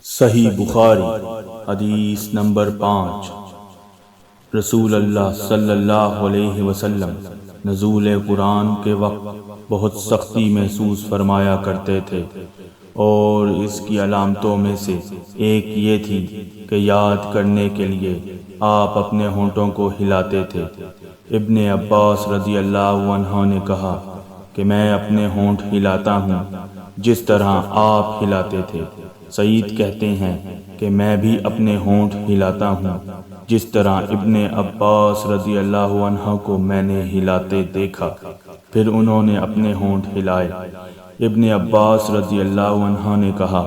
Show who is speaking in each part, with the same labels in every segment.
Speaker 1: صحیح بخاری حدیث نمبر 5۔ رسول اللہ صلی اللہ علیہ وسلم نزول قرآن کے وقت بہت سختی محسوس فرمایا کرتے تھے، اور اس کی علامتوں میں سے ایک یہ تھی کہ یاد کرنے کے لیے آپ اپنے ہونٹوں کو ہلاتے تھے۔ ابن عباس رضی اللہ عنہ نے کہا کہ میں اپنے ہونٹ ہلاتا ہوں جس طرح آپ ہلاتے تھے۔ سعید کہتے ہیں کہ میں بھی اپنے ہونٹ ہلاتا ہوں جس طرح ابن عباس رضی اللہ عنہ کو میں نے ہلاتے دیکھا۔ پھر انہوں نے اپنے ہونٹ ہلائے۔ ابن عباس رضی اللہ عنہ نے کہا،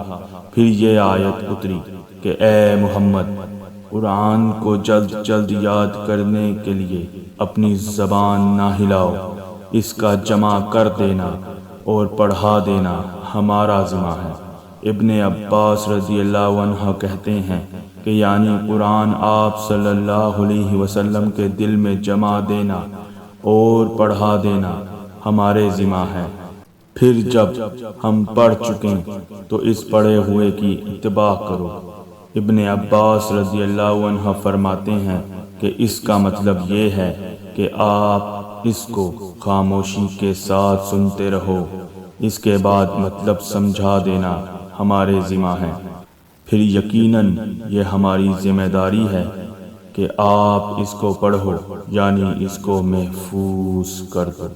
Speaker 1: پھر یہ آیت اتری کہ اے محمد، قرآن کو جلد جلد یاد کرنے کے لیے اپنی زبان نہ ہلاؤ، اس کا جمع کر دینا اور پڑھا دینا ہمارا ذمہ ہے۔ ابن عباس رضی اللہ عنہ کہتے ہیں کہ یعنی قرآن آپ صلی اللہ علیہ وسلم کے دل میں جمع دینا اور پڑھا دینا ہمارے ذمہ ہے۔ پھر جب ہم پڑھ چکیں تو اس پڑھے ہوئے کی اتباع کرو۔ ابن عباس رضی اللہ عنہ فرماتے ہیں کہ اس کا مطلب یہ ہے کہ آپ اس کو خاموشی کے ساتھ سنتے رہو، اس کے بعد مطلب سمجھا دینا ہمارے ذمہ ہے۔ پھر یقیناً یہ ہماری ذمہ داری ہے کہ آپ اس کو پڑھو، یعنی اس کو محفوظ کر دو۔